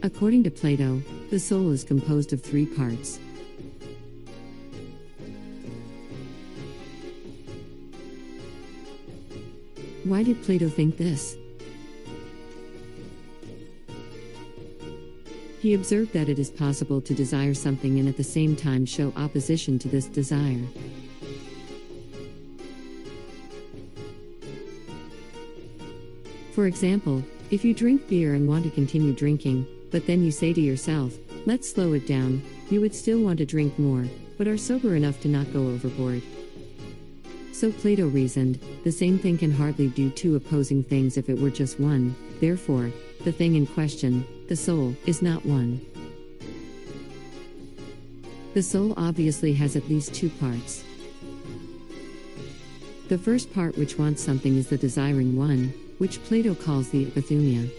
According to Plato, the soul is composed of 3 parts. Why did Plato think this? He observed that it is possible to desire something and at the same time show opposition to this desire. For example, if you drink beer and want to continue drinking, but then you say to yourself, let's slow it down, you would still want to drink more, but are sober enough to not go overboard. So Plato reasoned, the same thing can hardly do 2 opposing things if it were just one, therefore, the thing in question, the soul, is not one. The soul obviously has at least 2 parts. The first part which wants something is the desiring one, which Plato calls the Epithymia.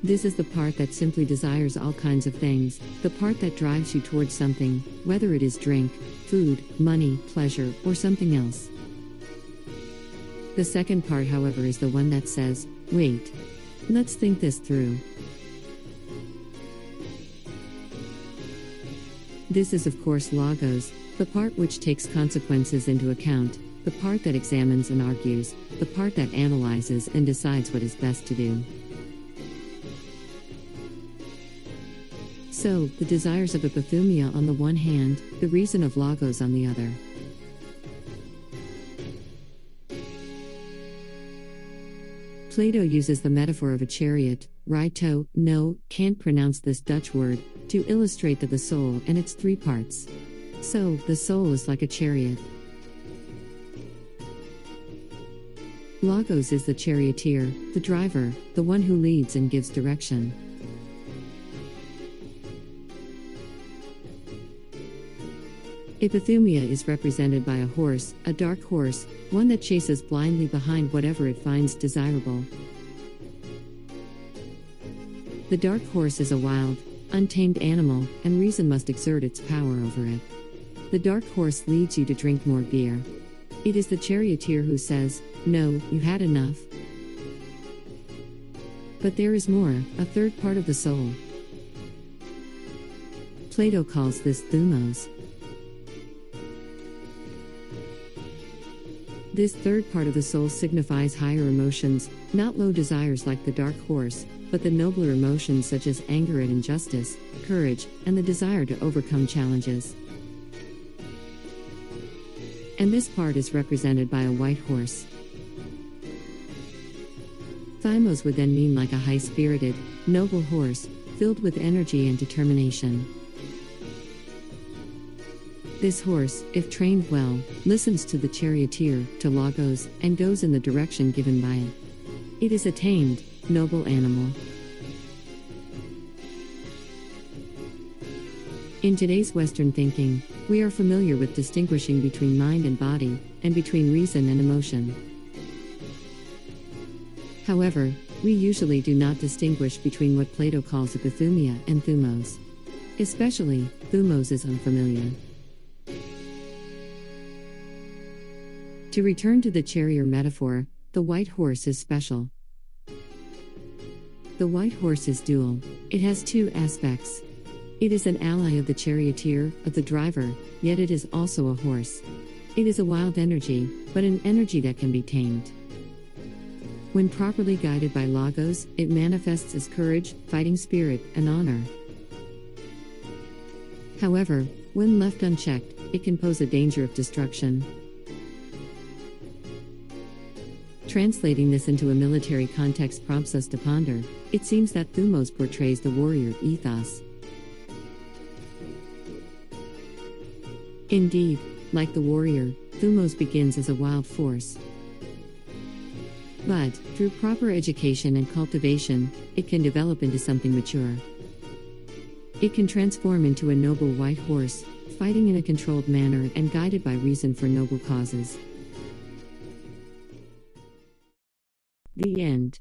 This is the part that simply desires all kinds of things, the part that drives you towards something, whether it is drink, food, money, pleasure, or something else. The second part, however, is the one that says, wait. Let's think this through. This is of course logos, the part which takes consequences into account, the part that examines and argues, the part that analyzes and decides what is best to do. So, the desires of Epithymia on the one hand, the reason of logos on the other. Plato uses the metaphor of a chariot, rijto, no, can't pronounce this Dutch word, to illustrate the soul and its 3 parts. So, the soul is like a chariot. Logos is the charioteer, the driver, the one who leads and gives direction. Epithymia is represented by a horse, a dark horse, one that chases blindly behind whatever it finds desirable. The dark horse is a wild, untamed animal, and reason must exert its power over it. The dark horse leads you to drink more beer. It is the charioteer who says, no, you had enough. But there is more, a third part of the soul. Plato calls this Thymos. This third part of the soul signifies higher emotions, not low desires like the dark horse, but the nobler emotions such as anger at injustice, courage, and the desire to overcome challenges. And this part is represented by a white horse. Thymos would then mean like a high-spirited, noble horse, filled with energy and determination. This horse, if trained well, listens to the charioteer, to logos, and goes in the direction given by it. It is a tamed, noble animal. In today's Western thinking, we are familiar with distinguishing between mind and body, and between reason and emotion. However, we usually do not distinguish between what Plato calls Epithymia and Thymos. Especially, Thymos is unfamiliar. To return to the chariot metaphor, the white horse is special. The white horse is dual. It has 2 aspects. It is an ally of the charioteer, of the driver, yet it is also a horse. It is a wild energy, but an energy that can be tamed. When properly guided by logos, it manifests as courage, fighting spirit, and honor. However, when left unchecked, it can pose a danger of destruction. Translating this into a military context prompts us to ponder. It seems that Thymos portrays the warrior ethos. Indeed, like the warrior, Thymos begins as a wild force. But, through proper education and cultivation, it can develop into something mature. It can transform into a noble white horse, fighting in a controlled manner and guided by reason for noble causes. The end.